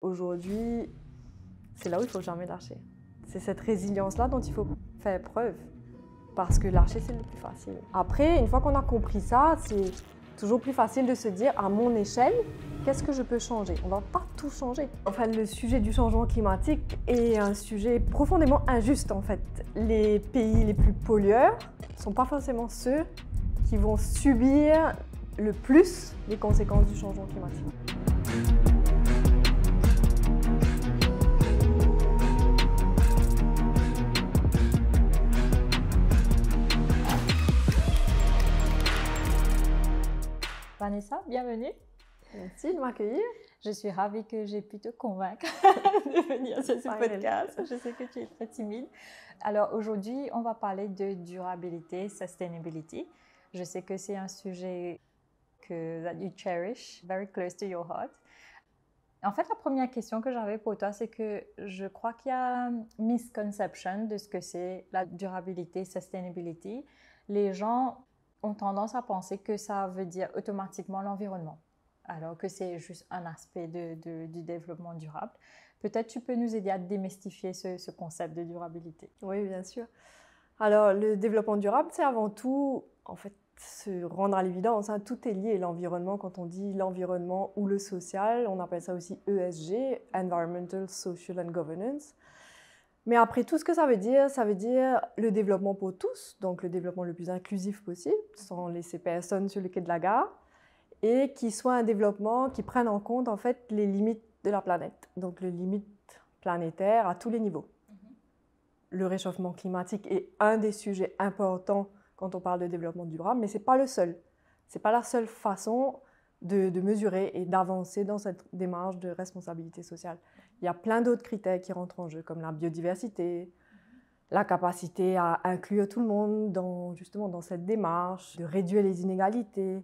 aujourd'hui, c'est là où il ne faut jamais lâcher. C'est cette résilience-là dont il faut faire preuve. Parce que lâcher, c'est le plus facile. Après, une fois qu'on a compris ça, c'est toujours plus facile de se dire, à mon échelle, qu'est-ce que je peux changer? On ne va pas tout changer. Enfin, le sujet du changement climatique est un sujet profondément injuste, en fait. Les pays les plus pollueurs ne sont pas forcément ceux qui vont subir le plus les conséquences du changement climatique. Vanessa, bienvenue. Merci de m'accueillir. Je suis ravie que j'ai pu te convaincre de venir sur ce podcast. Je sais que tu es très timide. Alors aujourd'hui, on va parler de durabilité, sustainability. Je sais que c'est un sujet that you cherish, very close to your heart. En fait, la première question que j'avais pour toi, c'est que je crois qu'il y a une misconception de ce que c'est la durabilité, sustainability. Les gens ont tendance à penser que ça veut dire automatiquement l'environnement, alors que c'est juste un aspect du développement durable. Peut-être tu peux nous aider à démystifier ce concept de durabilité. Oui, bien sûr. Alors, le développement durable, c'est avant tout, en fait, se rendre à l'évidence. Hein, tout est lié. L'environnement, quand on dit l'environnement ou le social, on appelle ça aussi ESG, Environmental, Social and Governance. Mais après, tout ce que ça veut dire le développement pour tous, donc le développement le plus inclusif possible, sans laisser personne sur le quai de la gare, et qui soit un développement qui prenne en compte en fait les limites de la planète, donc les limites planétaires à tous les niveaux. Le réchauffement climatique est un des sujets importants quand on parle de développement durable, mais ce n'est pas le seul. Ce n'est pas la seule façon de mesurer et d'avancer dans cette démarche de responsabilité sociale. Il y a plein d'autres critères qui rentrent en jeu, comme la biodiversité, la capacité à inclure tout le monde justement dans cette démarche, de réduire les inégalités,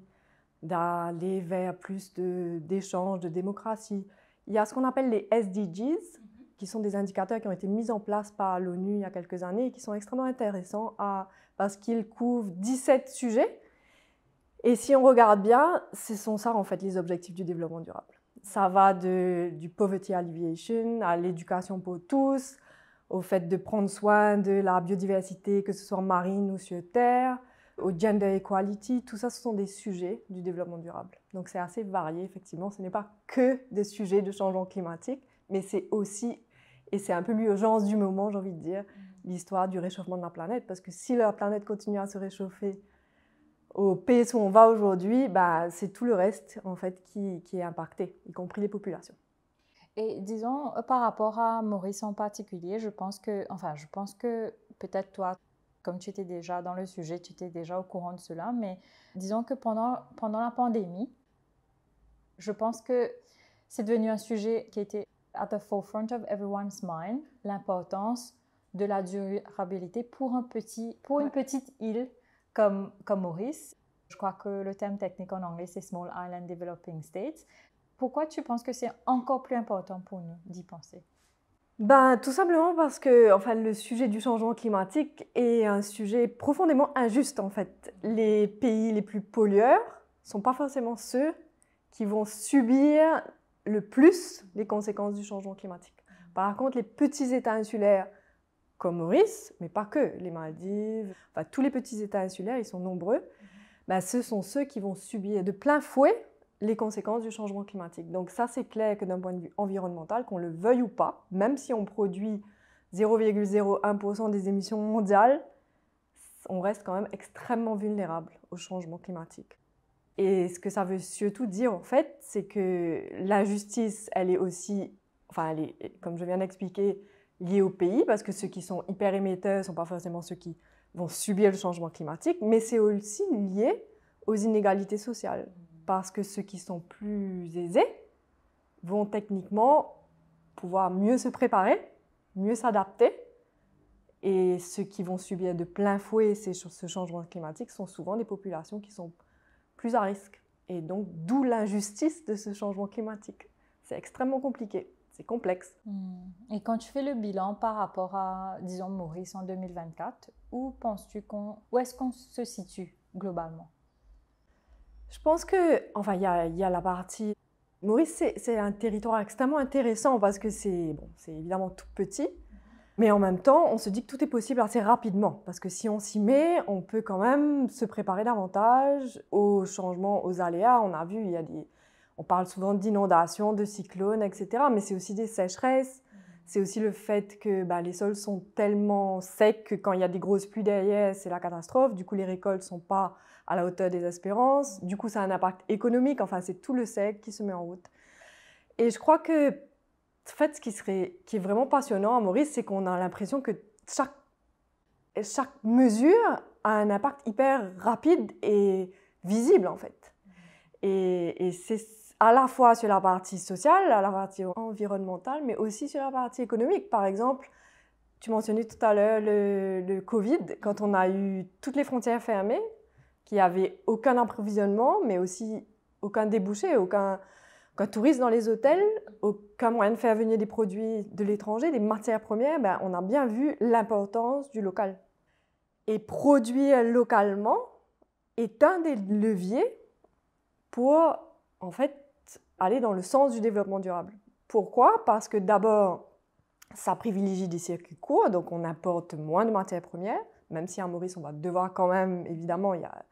d'aller vers plus d'échanges, de démocratie. Il y a ce qu'on appelle les SDGs, qui sont des indicateurs qui ont été mis en place par l'ONU il y a quelques années et qui sont extrêmement intéressants parce qu'ils couvrent 17 sujets. Et si on regarde bien, ce sont ça en fait les objectifs du développement durable. Ça va du poverty alleviation à l'éducation pour tous, au fait de prendre soin de la biodiversité, que ce soit marine ou sur terre, au gender equality, tout ça ce sont des sujets du développement durable. Donc c'est assez varié effectivement, ce n'est pas que des sujets de changement climatique, mais c'est aussi, et c'est un peu l'urgence du moment j'ai envie de dire, l'histoire du réchauffement de la planète, parce que si la planète continue à se réchauffer au pays où on va aujourd'hui, c'est tout le reste en fait qui est impacté, y compris les populations. Et disons, par rapport à Maurice en particulier, je pense que peut-être toi, comme tu étais déjà dans le sujet, tu étais déjà au courant de cela, mais disons que pendant la pandémie, je pense que c'est devenu un sujet qui était at the forefront of everyone's mind, l'importance de la durabilité pour une petite île comme Maurice. Je crois que le terme technique en anglais, c'est Small Island Developing States. Pourquoi tu penses que c'est encore plus important pour nous d'y penser? Tout simplement parce que le sujet du changement climatique est un sujet profondément injuste. En fait. Les pays les plus pollueurs ne sont pas forcément ceux qui vont subir le plus les conséquences du changement climatique. Par contre, les petits États insulaires comme Maurice, mais pas que, les Maldives, tous les petits États insulaires, ils sont nombreux, ce sont ceux qui vont subir de plein fouet les conséquences du changement climatique. Donc ça, c'est clair que d'un point de vue environnemental, qu'on le veuille ou pas, même si on produit 0,01% des émissions mondiales, on reste quand même extrêmement vulnérable au changement climatique. Et ce que ça veut surtout dire, en fait, c'est que l'injustice, elle est aussi, comme je viens d'expliquer, liée au pays, parce que ceux qui sont hyper émetteurs ne sont pas forcément ceux qui vont subir le changement climatique, mais c'est aussi lié aux inégalités sociales. Parce que ceux qui sont plus aisés vont techniquement pouvoir mieux se préparer, mieux s'adapter. Et ceux qui vont subir de plein fouet ce changement climatique sont souvent des populations qui sont plus à risque. Et donc, d'où l'injustice de ce changement climatique. C'est extrêmement compliqué, c'est complexe. Et quand tu fais le bilan par rapport à, disons, Maurice en 2024, où est-ce qu'on se situe globalement? Je pense que, il y a la partie Maurice, c'est un territoire extrêmement intéressant parce que c'est évidemment tout petit, mais en même temps, on se dit que tout est possible assez rapidement parce que si on s'y met, on peut quand même se préparer davantage aux changements, aux aléas. On a vu, on parle souvent d'inondations, de cyclones, etc., mais c'est aussi des sécheresses. C'est aussi le fait que les sols sont tellement secs que quand il y a des grosses pluies derrière, c'est la catastrophe. Du coup, les récoltes ne sont pas à la hauteur des espérances. Du coup, ça a un impact économique. Enfin, c'est tout le sec qui se met en route. Et je crois que, en fait, ce qui est vraiment passionnant à Maurice, c'est qu'on a l'impression que chaque mesure a un impact hyper rapide et visible, en fait. Et c'est à la fois sur la partie sociale, à la partie environnementale, mais aussi sur la partie économique. Par exemple, tu mentionnais tout à l'heure le Covid, quand on a eu toutes les frontières fermées, qu'il n'y avait aucun approvisionnement, mais aussi aucun débouché, aucun touriste dans les hôtels, aucun moyen de faire venir des produits de l'étranger, des matières premières, on a bien vu l'importance du local. Et produire localement est un des leviers pour, en fait, aller dans le sens du développement durable. Pourquoi ? Parce que d'abord, ça privilégie des circuits courts, donc on importe moins de matières premières, même si à Maurice, on va devoir quand même, évidemment, il y a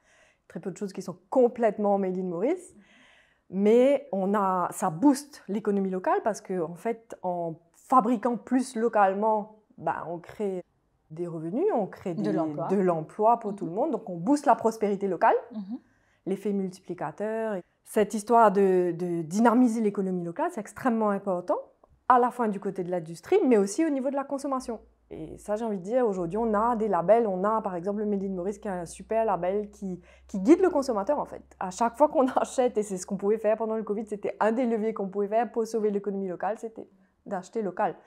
très peu de choses qui sont complètement made in Maurice, mais ça booste l'économie locale parce qu'en fait, en fabriquant plus localement, on crée des revenus, on crée de l'emploi pour tout le monde, donc on booste la prospérité locale, l'effet multiplicateur. Cette histoire de dynamiser l'économie locale, c'est extrêmement important, à la fois du côté de l'industrie, mais aussi au niveau de la consommation. Et ça, j'ai envie de dire, aujourd'hui, on a des labels. On a, par exemple, le Made in Maurice, qui est un super label qui guide le consommateur, en fait. À chaque fois qu'on achète, et c'est ce qu'on pouvait faire pendant le Covid, c'était un des leviers qu'on pouvait faire pour sauver l'économie locale, c'était d'acheter local.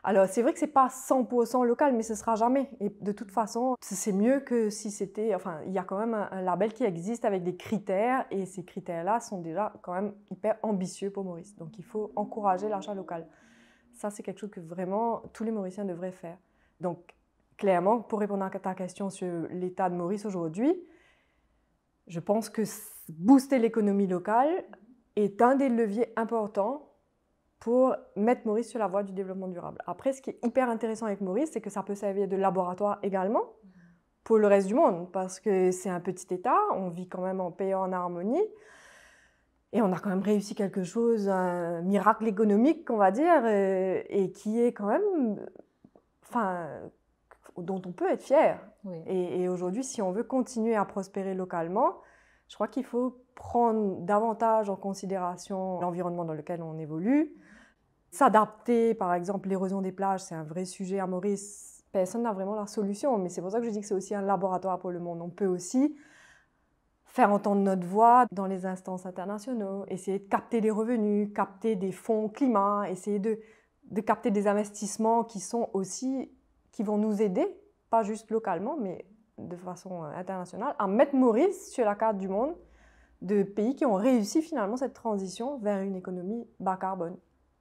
Alors, c'est vrai que ce n'est pas 100% local, mais ce ne sera jamais. Et de toute façon, c'est mieux que si c'était... Enfin, il y a quand même un label qui existe avec des critères, et ces critères-là sont déjà quand même hyper ambitieux pour Maurice. Donc, il faut encourager l'achat local. Ça, c'est quelque chose que vraiment tous les Mauriciens devraient faire. Donc, clairement, pour répondre à ta question sur l'état de Maurice aujourd'hui, je pense que booster l'économie locale est un des leviers importants pour mettre Maurice sur la voie du développement durable. Après, ce qui est hyper intéressant avec Maurice, c'est que ça peut servir de laboratoire également pour le reste du monde, parce que c'est un petit État, on vit quand même en paix et en harmonie, et on a quand même réussi quelque chose, un miracle économique, on va dire, et qui est quand même... dont on peut être fier. Oui. Et aujourd'hui, si on veut continuer à prospérer localement, je crois qu'il faut prendre davantage en considération l'environnement dans lequel on évolue, s'adapter, par exemple, l'érosion des plages, c'est un vrai sujet à Maurice. Personne n'a vraiment la solution, mais c'est pour ça que je dis que c'est aussi un laboratoire pour le monde. On peut aussi faire entendre notre voix dans les instances internationales, essayer de capter des revenus, capter des fonds climat, essayer de capter des investissements qui vont nous aider, pas juste localement, mais de façon internationale, à mettre Maurice sur la carte du monde de pays qui ont réussi finalement cette transition vers une économie bas carbone.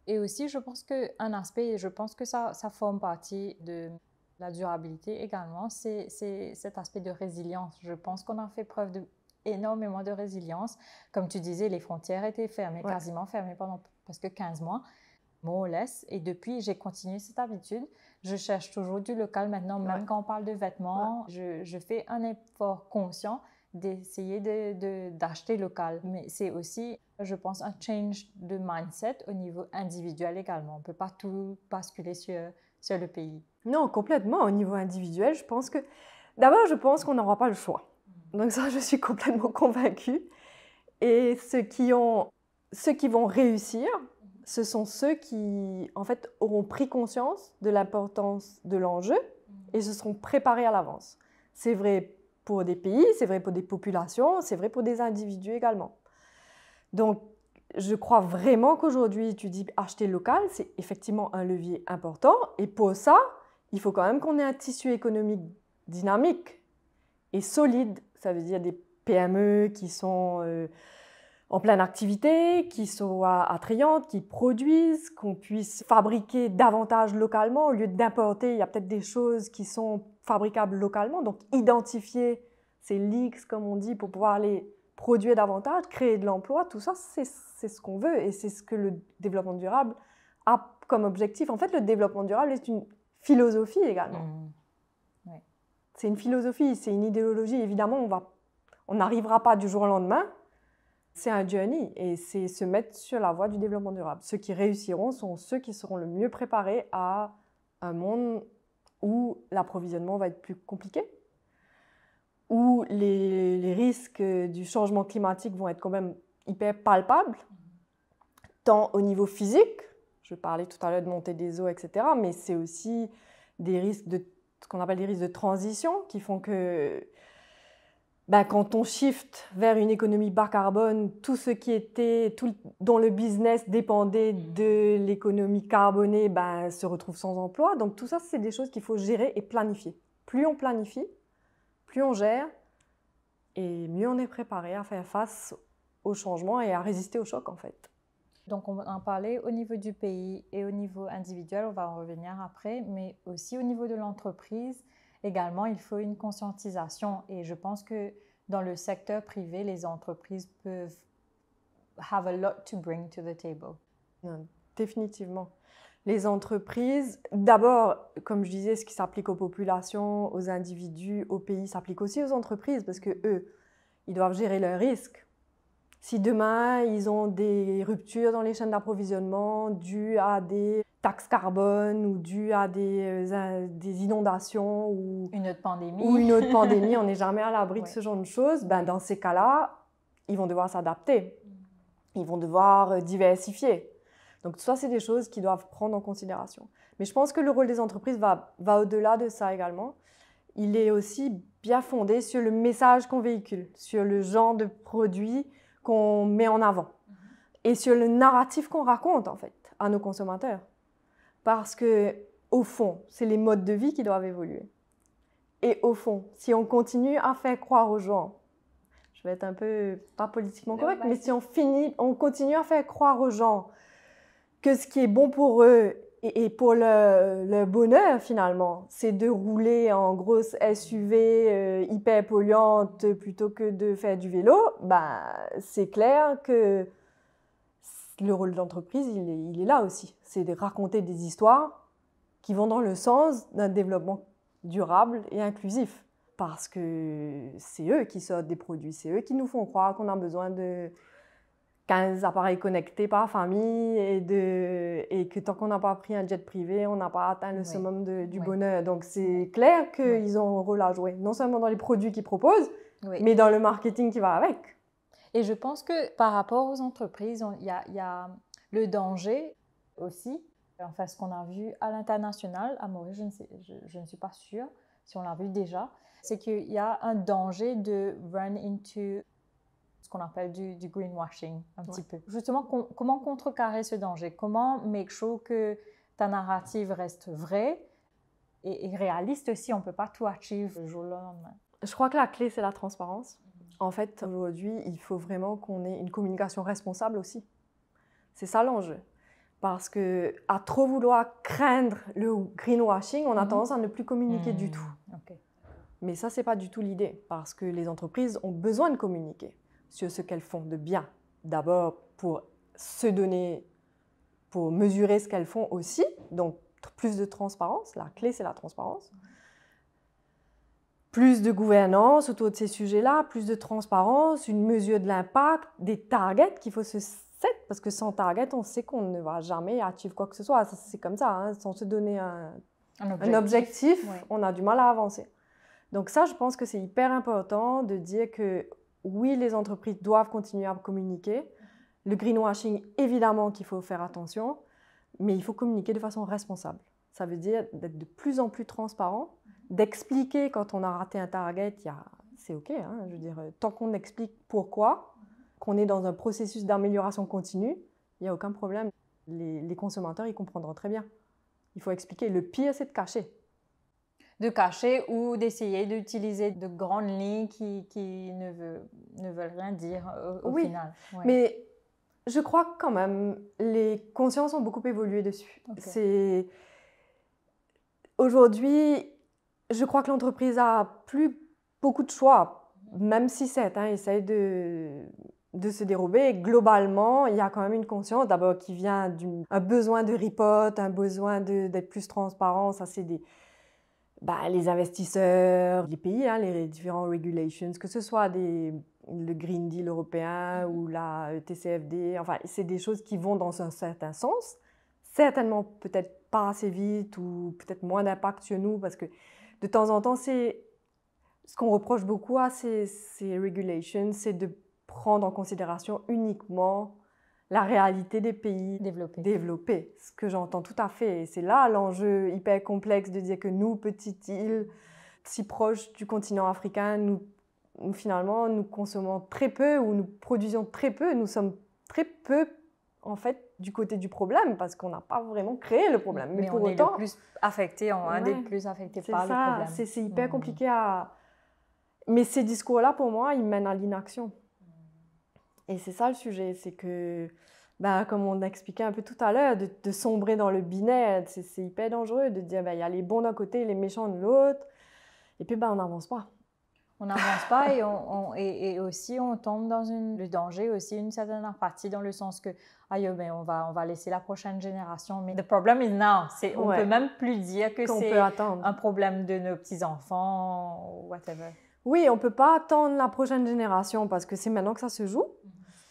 Et aussi, je pense qu'un aspect, je pense que ça forme partie de la durabilité également, c'est cet aspect de résilience. Je pense qu'on a fait preuve énormément de résilience. Comme tu disais, les frontières étaient fermées, quasiment fermées pendant presque 15 mois. More or less. Et depuis, j'ai continué cette habitude. Je cherche toujours du local maintenant, même quand on parle de vêtements. Je fais un effort conscient d'essayer d'acheter local. Mais c'est aussi, je pense, un change de mindset au niveau individuel également. On ne peut pas tout basculer sur le pays. Non, complètement. Au niveau individuel, je pense qu'on n'aura pas le choix. Donc ça, je suis complètement convaincue. Et ceux qui vont réussir, ce sont ceux qui, en fait, auront pris conscience de l'importance de l'enjeu et se seront préparés à l'avance. C'est vrai pour des pays, c'est vrai pour des populations, c'est vrai pour des individus également. Donc, je crois vraiment qu'aujourd'hui, tu dis acheter local, c'est effectivement un levier important. Et pour ça, il faut quand même qu'on ait un tissu économique dynamique et solide. Ça veut dire des PME qui sont... en pleine activité, qui soient attrayantes, qui produisent, qu'on puisse fabriquer davantage localement au lieu d'importer. Il y a peut-être des choses qui sont fabricables localement, donc identifier ces leaks, comme on dit, pour pouvoir les produire davantage, créer de l'emploi, tout ça, c'est ce qu'on veut et c'est ce que le développement durable a comme objectif. En fait, le développement durable est une philosophie également. Oui. C'est une philosophie, c'est une idéologie. Évidemment, on n'arrivera pas du jour au lendemain. C'est un journey et c'est se mettre sur la voie du développement durable. Ceux qui réussiront sont ceux qui seront le mieux préparés à un monde où l'approvisionnement va être plus compliqué, où les risques du changement climatique vont être quand même hyper palpables, tant au niveau physique, je parlais tout à l'heure de montée des eaux, etc., mais c'est aussi des risques ce qu'on appelle des risques de transition qui font que quand on shift vers une économie bas carbone, tout ce qui était, dont le business dépendait de l'économie carbonée, se retrouve sans emploi. Donc tout ça, c'est des choses qu'il faut gérer et planifier. Plus on planifie, plus on gère, et mieux on est préparé à faire face aux changements et à résister aux chocs en fait. Donc on va en parler au niveau du pays et au niveau individuel, on va en revenir après, mais aussi au niveau de l'entreprise. Également, il faut une conscientisation et je pense que dans le secteur privé, les entreprises peuvent have a lot to bring to the table. Définitivement. Les entreprises, d'abord, comme je disais, ce qui s'applique aux populations, aux individus, aux pays, s'applique aussi aux entreprises parce que eux, ils doivent gérer leurs risques. Si demain, ils ont des ruptures dans les chaînes d'approvisionnement dues à des taxes carbone ou dues à des inondations ou une autre pandémie, on n'est jamais à l'abri de ce genre de choses, dans ces cas-là, ils vont devoir s'adapter. Ils vont devoir diversifier. Donc tout ça, c'est des choses qu'ils doivent prendre en considération. Mais je pense que le rôle des entreprises va au-delà de ça également. Il est aussi bien fondé sur le message qu'on véhicule, sur le genre de produit qu'on met en avant et sur le narratif qu'on raconte en fait à nos consommateurs. Parce que au fond, c'est les modes de vie qui doivent évoluer. Et au fond, si on continue à faire croire aux gens, je vais être un peu pas politiquement correcte, mais si on continue à faire croire aux gens que ce qui est bon pour eux et pour le bonheur finalement, c'est de rouler en grosse SUV hyper polluante plutôt que de faire du vélo, c'est clair que le rôle de l'entreprise, il est là aussi. C'est de raconter des histoires qui vont dans le sens d'un développement durable et inclusif. Parce que c'est eux qui sortent des produits, c'est eux qui nous font croire qu'on a besoin de 15 appareils connectés par famille et que tant qu'on n'a pas pris un jet privé, on n'a pas atteint le summum du bonheur. Donc c'est clair qu'ils ont un rôle à jouer, non seulement dans les produits qu'ils proposent, mais dans le marketing qui va avec. Et je pense que par rapport aux entreprises, il y a le danger aussi. Enfin, ce qu'on a vu à l'international, à Maurice, je ne suis pas sûre si on l'a vu déjà, c'est qu'il y a un danger de run into ce qu'on appelle du greenwashing, un petit peu. Justement, comment contrecarrer ce danger? Comment make sure que ta narrative reste vraie et réaliste aussi? On ne peut pas tout achieve le jour au lendemain. Je crois que la clé, c'est la transparence. En fait, aujourd'hui, il faut vraiment qu'on ait une communication responsable aussi. C'est ça l'enjeu. Parce qu'à trop vouloir craindre le greenwashing, on a tendance à ne plus communiquer du tout. Okay. Mais ça, ce n'est pas du tout l'idée. Parce que les entreprises ont besoin de communiquer sur ce qu'elles font de bien. D'abord, pour se donner, pour mesurer ce qu'elles font aussi. Donc, plus de transparence. La clé, c'est la transparence. Plus de gouvernance autour de ces sujets-là, plus de transparence, une mesure de l'impact, des targets qu'il faut se set, parce que sans target, on sait qu'on ne va jamais achieve quoi que ce soit. C'est comme ça, hein, sans se donner un objectif, on a du mal à avancer. Donc ça, je pense que c'est hyper important de dire que oui, les entreprises doivent continuer à communiquer. Le greenwashing, évidemment qu'il faut faire attention, mais il faut communiquer de façon responsable. Ça veut dire d'être de plus en plus transparent, d'expliquer quand on a raté un target, c'est OK. Hein, je veux dire, tant qu'on explique pourquoi, qu'on est dans un processus d'amélioration continue, il n'y a aucun problème. Les consommateurs, ils comprendront très bien. Il faut expliquer. Le pire, c'est de cacher. De cacher ou d'essayer d'utiliser de grandes lignes qui ne veulent rien dire au final. Oui, mais je crois que quand même, les consciences ont beaucoup évolué dessus. Okay. Aujourd'hui, je crois que l'entreprise a plus beaucoup de choix, même si certains essayent de de se dérober. Et globalement, il y a quand même une conscience d'abord qui vient d'un besoin de report, un besoin d'être plus transparent. Ça, c'est les investisseurs, les pays, hein, les différents regulations, que ce soit le Green Deal européen ou la TCFD. Enfin, c'est des choses qui vont dans un certain sens. Certainement, peut-être pas assez vite ou peut-être moins d'impact chez nous parce que de temps en temps, c'est ce qu'on reproche beaucoup à ces regulations, c'est de prendre en considération uniquement la réalité des pays développés. Ce que j'entends tout à fait. Et c'est là l'enjeu hyper complexe de dire que nous, petite île, si proche du continent africain, nous finalement, nous consommons très peu ou nous produisons très peu. Nous sommes très peu, en fait, du côté du problème parce qu'on n'a pas vraiment créé le problème. Mais pour on autant, est le plus affecté, un des plus affectés par le problème. C'est hyper compliqué à... Mais ces discours-là, pour moi, ils mènent à l'inaction. Et c'est ça le sujet, c'est que, comme on a expliqué un peu tout à l'heure, de sombrer dans le binaire, c'est hyper dangereux de dire il y a les bons d'un côté et les méchants de l'autre, et puis on n'avance pas. On n'avance pas et aussi on tombe dans le danger, aussi une certaine apathie dans le sens que on va laisser la prochaine génération. Mais the problem is now. On ne peut même plus dire que c'est un problème de nos petits-enfants ou whatever. Oui, on ne peut pas attendre la prochaine génération parce que c'est maintenant que ça se joue.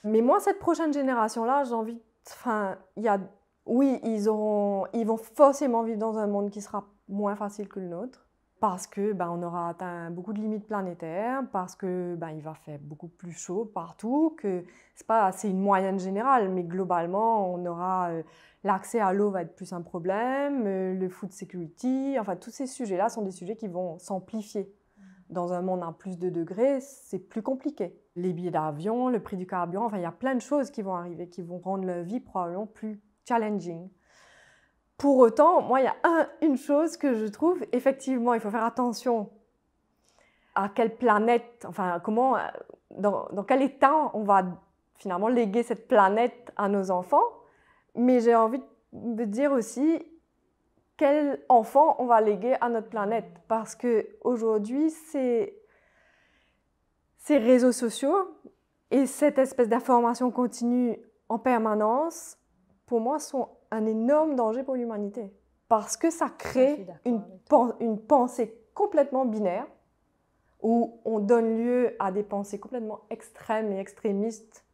Mais moi, cette prochaine génération-là, j'ai envie... Oui, ils vont forcément vivre dans un monde qui sera moins facile que le nôtre parce que on aura atteint beaucoup de limites planétaires, parce que il va faire beaucoup plus chaud partout, que c'est une moyenne générale, mais globalement, on aura... l'accès à l'eau va être plus un problème, le food security, enfin, tous ces sujets-là sont des sujets qui vont s'amplifier. Dans un monde à plus de degrés, c'est plus compliqué. Les billets d'avion, le prix du carburant, enfin, il y a plein de choses qui vont arriver, qui vont rendre la vie probablement plus challenging. Pour autant, moi, il y a une chose que je trouve, effectivement, il faut faire attention à quelle planète, enfin, dans quel état on va finalement léguer cette planète à nos enfants. Mais j'ai envie de dire aussi, quel enfant on va léguer à notre planète. Parce qu'aujourd'hui, ces réseaux sociaux et cette espèce d'information continue en permanence, pour moi, sont un énorme danger pour l'humanité. Parce que ça crée une pensée complètement binaire, où on donne lieu à des pensées complètement extrêmes et extrémistes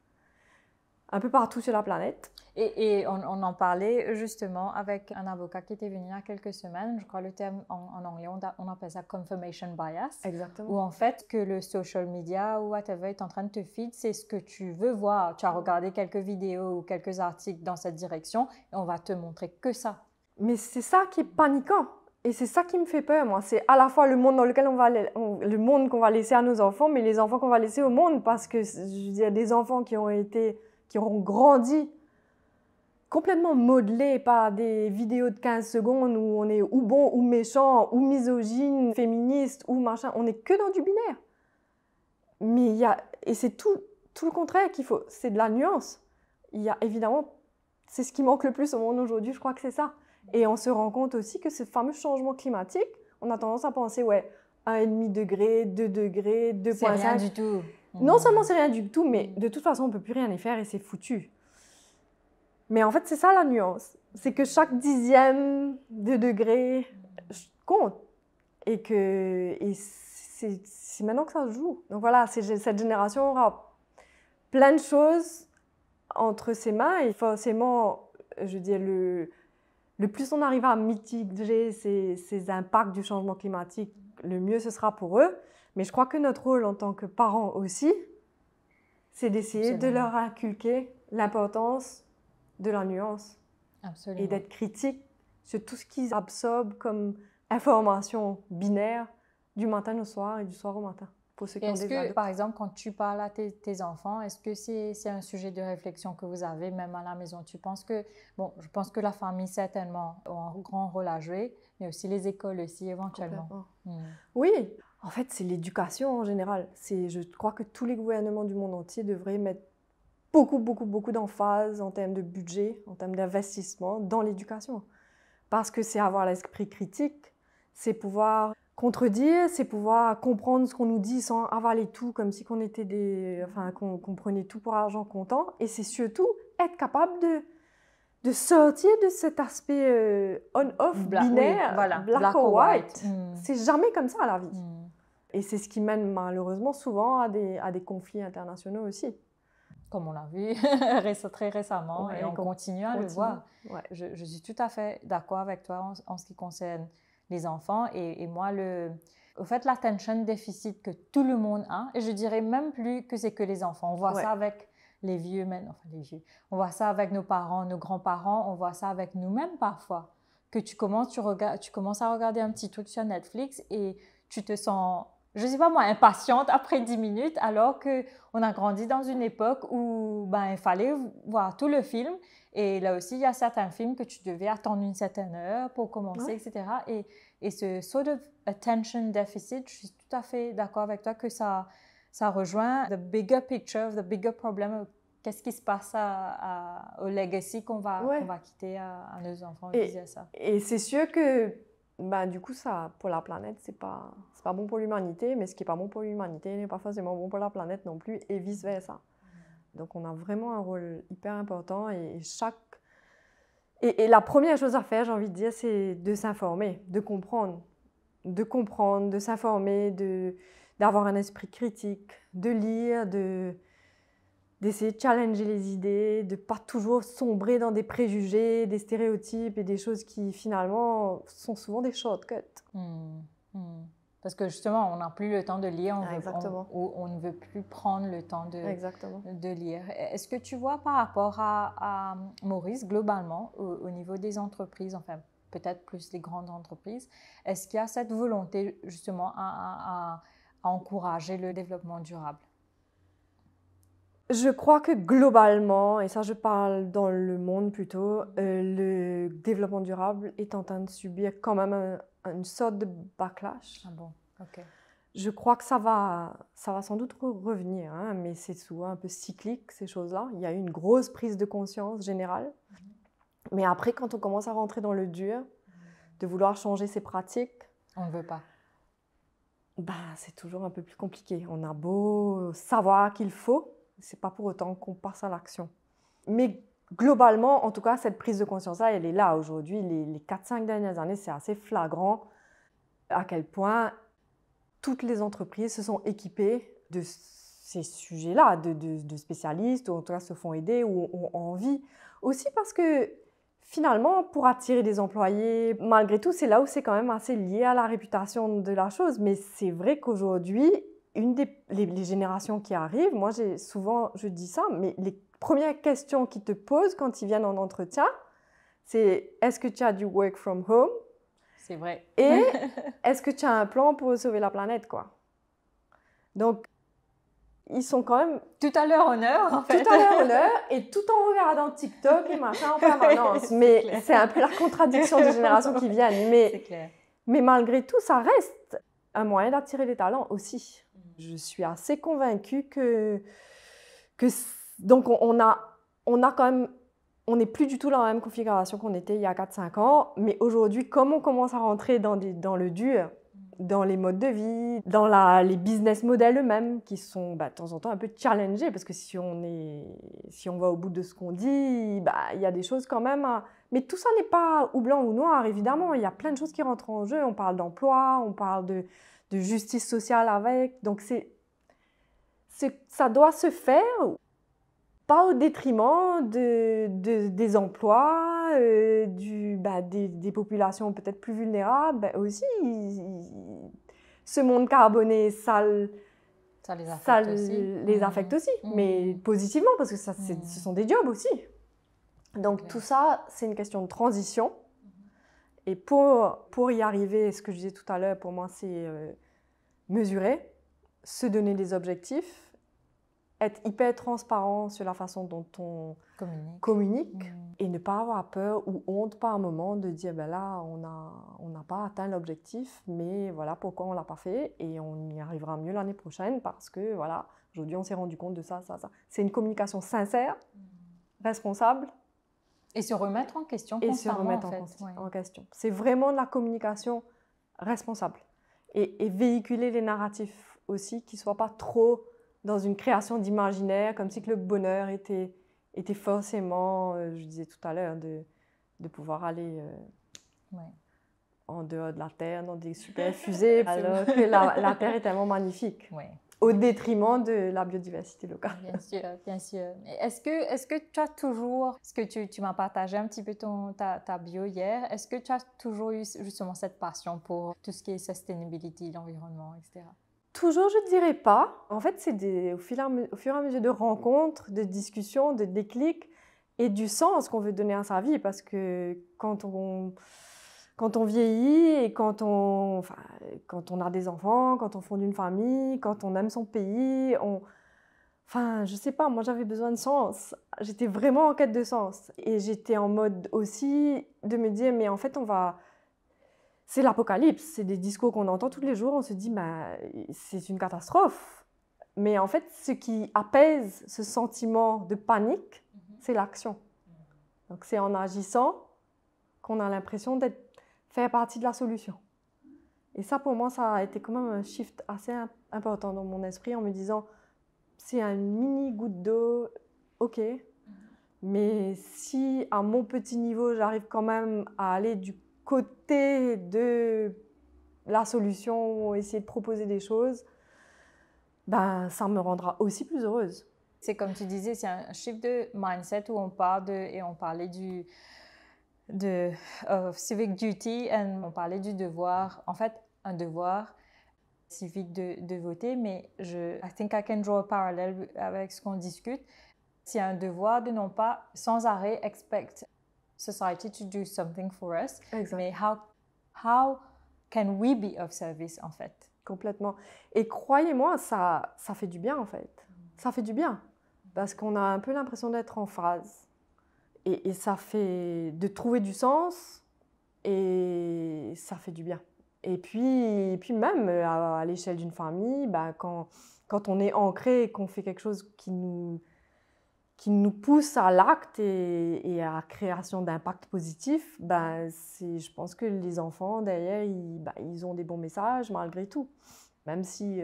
un peu partout sur la planète. Et on en parlait justement avec un avocat qui était venu il y a quelques semaines. Je crois le terme en anglais, on appelle ça confirmation bias. Exactement. Où en fait, que le social media ou whatever est en train de te feed, c'est ce que tu veux voir. Tu as regardé quelques vidéos ou quelques articles dans cette direction et on va te montrer que ça. Mais c'est ça qui est paniquant. Et c'est ça qui me fait peur, moi. C'est à la fois le monde dans lequel le monde qu'on va laisser à nos enfants, mais les enfants qu'on va laisser au monde. Parce que, je veux dire, des enfants qui auront grandi complètement modelés par des vidéos de 15 secondes où on est ou bon ou méchant, ou misogyne, féministe, ou machin. On n'est que dans du binaire. Mais et c'est tout le contraire qu'il faut. C'est de la nuance. Il y a évidemment, c'est ce qui manque le plus au monde aujourd'hui, je crois que c'est ça. Et on se rend compte aussi que ce fameux changement climatique, on a tendance à penser, 1,5 degré, 2 degrés, 2,5. C'est rien du tout. Non seulement c'est rien du tout, mais de toute façon, on ne peut plus rien y faire et c'est foutu. Mais en fait, c'est ça la nuance. C'est que chaque dixième de degré compte. Et c'est maintenant que ça se joue. Donc voilà, cette génération aura plein de choses entre ses mains. Et forcément, je veux dire, le plus on arrive à mitiger ces impacts du changement climatique, le mieux ce sera pour eux. Mais je crois que notre rôle en tant que parents aussi, c'est d'essayer de leur inculquer l'importance de la nuance. Absolument. Et d'être critique sur tout ce qu'ils absorbent comme information binaire du matin au soir et du soir au matin. Pour ceux qui est-ce que, par exemple, quand tu parles à tes enfants, est-ce que c'est un sujet de réflexion que vous avez même à la maison? Je pense que la famille certainement a un grand rôle à jouer, mais aussi les écoles aussi éventuellement. Oui, en fait, c'est l'éducation en général. Je crois que tous les gouvernements du monde entier devraient mettre beaucoup d'emphase en termes de budget, en termes d'investissement dans l'éducation. Parce que c'est avoir l'esprit critique, c'est pouvoir Contredire, c'est pouvoir comprendre ce qu'on nous dit sans avaler tout, comme si qu'on était qu'on prenait tout pour argent comptant. Et c'est surtout être capable de sortir de cet aspect on-off binaire, voilà, black or white. C'est jamais comme ça à la vie. Et c'est ce qui mène malheureusement souvent à des conflits internationaux aussi. Comme on l'a vu très récemment, et on continue à le voir. Ouais. Je suis tout à fait d'accord avec toi en ce qui concerne les enfants. Et moi, au fait, l'attention déficit que tout le monde a, et je dirais même plus que c'est que les enfants. On voit ça avec les vieux maintenant, enfin les vieux. On voit ça avec nos parents, nos grands-parents, on voit ça avec nous-mêmes parfois. Que tu commences à regarder un petit truc sur Netflix et tu te sens, je ne sais pas moi, impatiente après 10 minutes, alors qu'on a grandi dans une époque où il fallait voir tout le film. Et là aussi, il y a certains films que tu devais attendre une certaine heure pour commencer, etc. Et ce sort of attention deficit, je suis tout à fait d'accord avec toi que ça rejoint the bigger picture, the bigger problem. Qu'est-ce qui se passe au legacy qu'on va quitter à nos enfants? Et c'est sûr que du coup, ça, pour la planète, c'est pas bon pour l'humanité, mais ce qui n'est pas bon pour l'humanité n'est pas forcément bon pour la planète non plus, et vice-versa. Donc, on a vraiment un rôle hyper important et la première chose à faire, j'ai envie de dire, c'est de s'informer, de comprendre, de s'informer, d'avoir un esprit critique, de lire, d'essayer de challenger les idées, de ne pas toujours sombrer dans des préjugés, des stéréotypes et des choses qui finalement sont souvent des shortcuts. Parce que justement, on n'a plus le temps de lire, on ne veut plus prendre le temps de lire. Est-ce que tu vois par rapport à Maurice, globalement, au niveau des entreprises, enfin peut-être plus les grandes entreprises, est-ce qu'il y a cette volonté justement à encourager le développement durable? Je crois que globalement, et ça je parle dans le monde plutôt, le développement durable est en train de subir quand même une sorte de backlash. Ah bon, ok. Je crois que ça va sans doute revenir, hein, mais c'est souvent un peu cyclique ces choses-là. Il y a eu une grosse prise de conscience générale. Mais après, quand on commence à rentrer dans le dur, de vouloir changer ses pratiques, on ne veut pas. C'est toujours un peu plus compliqué. On a beau savoir qu'il faut, c'est pas pour autant qu'on passe à l'action. Mais globalement, en tout cas, cette prise de conscience-là, elle est là aujourd'hui. Les 4-5 dernières années, c'est assez flagrant à quel point toutes les entreprises se sont équipées de ces sujets-là, de spécialistes, ou en tout cas se font aider ou ont envie. Aussi parce que finalement, pour attirer des employés, malgré tout, c'est là où c'est quand même assez lié à la réputation de la chose. Mais c'est vrai qu'aujourd'hui, les générations qui arrivent, moi je dis ça, mais les premières questions qu'ils te posent quand ils viennent en entretien, c'est est-ce que tu as du work from home? C'est vrai. Et est-ce que tu as un plan pour sauver la planète, quoi? Donc, ils sont quand même... Tout à leur honneur, en fait. Tout à leur honneur, et tout en regardant TikTok et machin en permanence. Mais c'est un peu la contradiction des générations qui viennent. C'est clair. Mais malgré tout, ça reste un moyen d'attirer des talents aussi. Je suis assez convaincue que donc on a quand même, on n'est plus du tout dans la même configuration qu'on était il y a 4-5 ans, mais aujourd'hui, comme on commence à rentrer dans le dur, dans les modes de vie, dans les business models eux-mêmes, qui sont de temps en temps un peu challengés, parce que si on va au bout de ce qu'on dit, il y a des choses quand même Mais tout ça n'est pas ou blanc ou noir, évidemment. Il y a plein de choses qui rentrent en jeu. On parle d'emploi, on parle de justice sociale avec. Donc, ça doit se faire, pas au détriment des emplois, des populations peut-être plus vulnérables. Aussi, ce monde carboné, ça les affecte aussi, mais positivement, parce que ce sont des jobs aussi. Donc tout ça, c'est une question de transition. Et pour y arriver, ce que je disais tout à l'heure, pour moi, c'est mesurer, se donner des objectifs, être hyper transparent sur la façon dont on communique et ne pas avoir peur ou honte par un moment de dire là, on n'a pas atteint l'objectif, mais voilà pourquoi on ne l'a pas fait et on y arrivera mieux l'année prochaine parce que voilà, aujourd'hui on s'est rendu compte de ça. C'est une communication sincère, responsable. Et se remettre en question constamment, en question. C'est vraiment de la communication responsable. et véhiculer les narratifs aussi, qui ne soient pas trop dans une création d'imaginaire, comme si que le bonheur était forcément, je disais tout à l'heure, de pouvoir aller en dehors de la Terre, dans des super fusées, alors que la Terre est tellement magnifique. Ouais. Au détriment de la biodiversité locale. Bien sûr, bien sûr. Est-ce que tu as toujours, est-ce que tu m'as partagé un petit peu ta bio hier, est-ce que tu as toujours eu justement cette passion pour tout ce qui est sustainability, l'environnement, etc.? Toujours, je ne dirais pas. En fait, c'est au fur et à mesure de rencontres, de discussions, de déclics et du sens qu'on veut donner à sa vie. Parce que quand on vieillit et quand on a des enfants, quand on fonde une famille, quand on aime son pays, je ne sais pas, moi j'avais besoin de sens. J'étais vraiment en quête de sens. Et j'étais en mode aussi de me dire, mais en fait, c'est l'apocalypse, c'est des discours qu'on entend tous les jours, on se dit, c'est une catastrophe. Mais en fait, ce qui apaise ce sentiment de panique, c'est l'action. Donc c'est en agissant qu'on a l'impression d'être faire partie de la solution. Et ça, pour moi, ça a été quand même un shift assez important dans mon esprit en me disant, c'est un mini goutte d'eau, ok, mais si à mon petit niveau, j'arrive quand même à aller du côté de la solution, essayer de proposer des choses, ça me rendra aussi plus heureuse. C'est comme tu disais, c'est un shift de mindset où on parlait de civic duty, et on parlait du devoir, en fait un devoir civique de voter, mais I think I can draw a parallel avec ce qu'on discute. C'est un devoir de non pas sans arrêt expect society to do something for us, exact. Mais how can we be of service en fait? Complètement. Et croyez-moi, ça fait du bien en fait. Ça fait du bien parce qu'on a un peu l'impression d'être en phase. Et ça fait de trouver du sens et ça fait du bien. Et puis même à l'échelle d'une famille, quand on est ancré et qu'on fait quelque chose qui nous pousse à l'acte et à la création d'impact positif, je pense que les enfants derrière, ils ont des bons messages malgré tout. Même si,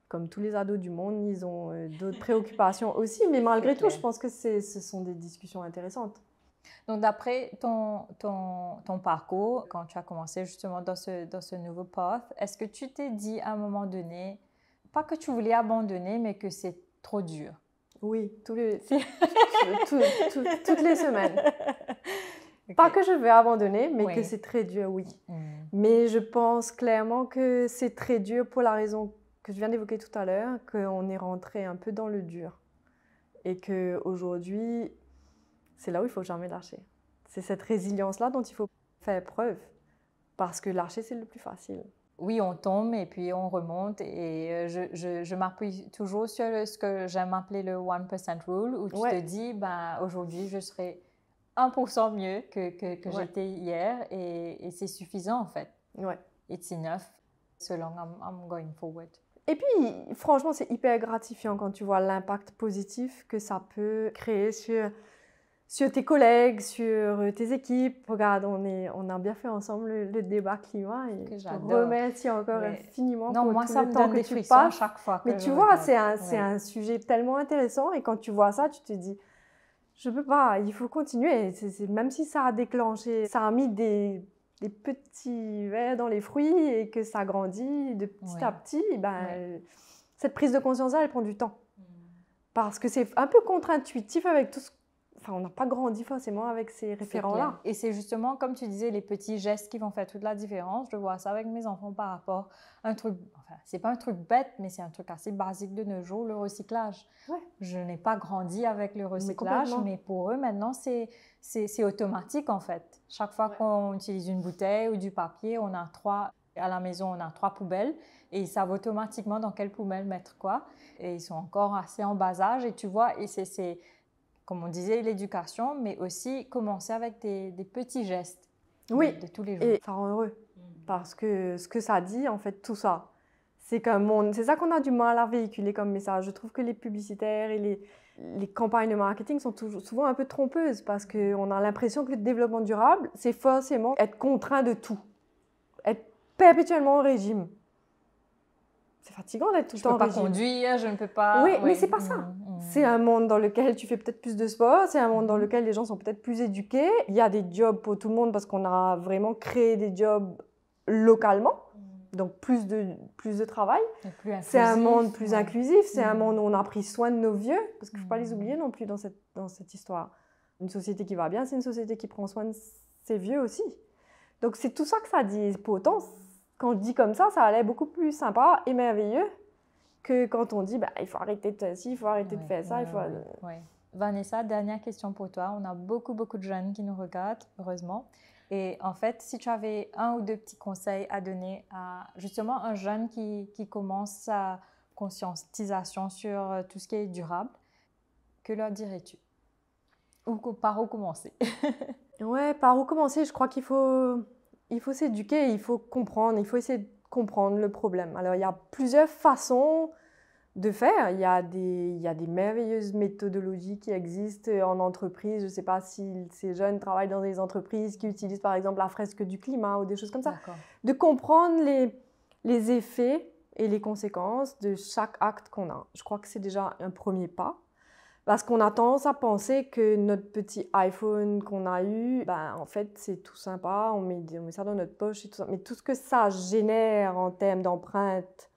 comme tous les ados du monde, ils ont d'autres préoccupations aussi, mais malgré tout, je pense que ce sont des discussions intéressantes. Donc, d'après ton parcours, quand tu as commencé justement dans ce nouveau path, est-ce que tu t'es dit à un moment donné, pas que tu voulais abandonner, mais que c'est trop dur? Oui, toutes les semaines. Okay. Pas que je veux abandonner, mais que c'est très dur, oui. Mais je pense clairement que c'est très dur pour la raison que je viens d'évoquer tout à l'heure, qu'on est rentré un peu dans le dur. Et qu'aujourd'hui, c'est là où il ne faut jamais lâcher. C'est cette résilience-là dont il faut faire preuve. Parce que lâcher, c'est le plus facile. Oui, on tombe et puis on remonte. Et je m'appuie toujours sur ce que j'aime appeler le 1% rule, où tu te dis, aujourd'hui, je serai 1% mieux que j'étais hier. Et c'est suffisant, en fait. Ouais. It's enough, so long I'm going forward. Et puis, franchement, c'est hyper gratifiant quand tu vois l'impact positif que ça peut créer sur tes collègues, sur tes équipes. Regarde, on a bien fait ensemble le débat climat et je te remercie encore infiniment pour moi, tout ça le me temps donne que des tu frissons à passes. chaque fois. Mais tu vois, c'est un sujet tellement intéressant et quand tu vois ça, tu te dis, je peux pas, il faut continuer. Même si ça a déclenché, ça a mis des petits vers dans les fruits et que ça grandit de petit à petit, cette prise de conscience-là, elle prend du temps. Parce que c'est un peu contre-intuitif avec tout ce... Enfin, on n'a pas grandi forcément avec ces référents-là. Et c'est justement, comme tu disais, les petits gestes qui vont faire toute la différence. Je vois ça avec mes enfants par rapport à un truc... Enfin, c'est pas un truc bête, mais c'est un truc assez basique de nos jours, le recyclage. Ouais. Je n'ai pas grandi avec le recyclage, mais pour eux, maintenant, c'est automatique, en fait. Chaque fois qu'on utilise une bouteille ou du papier, on a à la maison, on a 3 poubelles et ils savent automatiquement dans quelle poubelle mettre quoi. Et ils sont encore assez en bas âge. Et tu vois, et c'est comme on disait, l'éducation, mais aussi commencer avec des petits gestes de tous les jours. Et ça rend heureux. Parce que ce que ça dit, en fait, tout ça, c'est ça qu'on a du mal à véhiculer comme message. Je trouve que les publicitaires et les campagnes de marketing sont souvent un peu trompeuses parce qu'on a l'impression que le développement durable, c'est forcément être contraint de tout, être perpétuellement au régime. c'est fatigant d'être tout le Je temps ne peux en pas régime. conduire, je ne peux pas... Oui, mais c'est pas ça. C'est un monde dans lequel tu fais peut-être plus de sport, c'est un monde dans lequel les gens sont peut-être plus éduqués. Il y a des jobs pour tout le monde parce qu'on a vraiment créé des jobs localement, donc plus de travail. C'est un monde plus inclusif, c'est un monde où on a pris soin de nos vieux, parce qu'il ne faut pas les oublier non plus dans cette histoire. Une société qui va bien, c'est une société qui prend soin de ses vieux aussi. Donc c'est tout ça que ça dit. Pourtant, quand je dis comme ça allait beaucoup plus sympa et merveilleux que quand on dit il faut arrêter de faire ci, il faut arrêter de faire ça. Vanessa, dernière question pour toi. On a beaucoup de jeunes qui nous regardent, heureusement. Et en fait, si tu avais un ou deux petits conseils à donner à justement un jeune qui commence sa conscientisation sur tout ce qui est durable, que leur dirais-tu? Ou par où commencer? Ouais, par où commencer? Je crois qu'il faut s'éduquer, il faut comprendre, il faut essayer de comprendre le problème. Alors, il y a plusieurs façons de faire. Il y a des merveilleuses méthodologies qui existent en entreprise. Je ne sais pas si ces jeunes travaillent dans des entreprises qui utilisent par exemple la fresque du climat ou des choses comme ça. De comprendre les effets et les conséquences de chaque acte qu'on a. Je crois que c'est déjà un premier pas. Parce qu'on a tendance à penser que notre petit iPhone qu'on a eu, en fait, c'est tout sympa, on met ça dans notre poche et tout ça. Mais tout ce que ça génère en termes d'empreinte,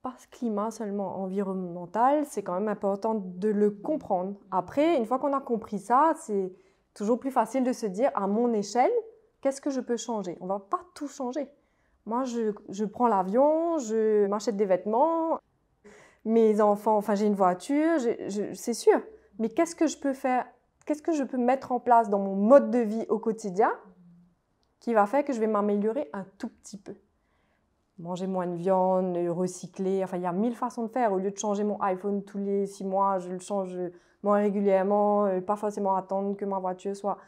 pas climat seulement, environnemental, c'est quand même important de le comprendre. Après, une fois qu'on a compris ça, c'est toujours plus facile de se dire, à mon échelle, qu'est-ce que je peux changer? On ne va pas tout changer. Moi, je prends l'avion, je m'achète des vêtements, mes enfants, j'ai une voiture, c'est sûr. Mais qu'est-ce que je peux faire? Qu'est-ce que je peux mettre en place dans mon mode de vie au quotidien qui va faire que je vais m'améliorer un tout petit peu? Manger moins de viande, recycler, il y a 1000 façons de faire. Au lieu de changer mon iPhone tous les 6 mois, je le change moins régulièrement, pas forcément attendre que ma voiture soit...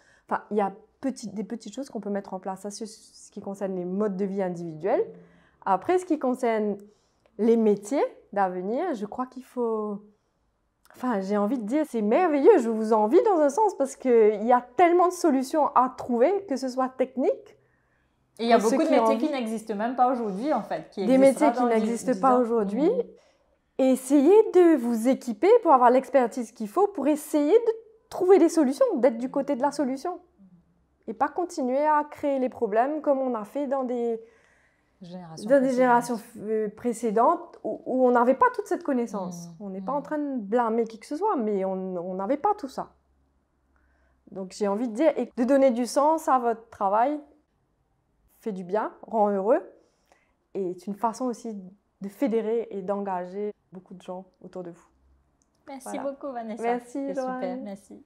il y a des petites choses qu'on peut mettre en place. Ça, c'est ce qui concerne les modes de vie individuels. Après, ce qui concerne les métiers d'avenir, je crois qu'il faut... j'ai envie de dire, c'est merveilleux, je vous envie dans un sens parce qu'il y a tellement de solutions à trouver, que ce soit technique. Et il y a beaucoup de métiers qui n'existent même pas aujourd'hui, en fait. Des métiers qui n'existent pas aujourd'hui. Et essayez de vous équiper pour avoir l'expertise qu'il faut pour essayer de trouver des solutions, d'être du côté de la solution. Et pas continuer à créer les problèmes comme on a fait dans des générations précédentes où on n'avait pas toute cette connaissance. On n'est pas en train de blâmer qui que ce soit, mais on n'avait pas tout ça. Donc j'ai envie de dire, et de donner du sens à votre travail fait du bien, rend heureux, et c'est une façon aussi de fédérer et d'engager beaucoup de gens autour de vous. Merci beaucoup Vanessa. Merci Joanne. Super, merci.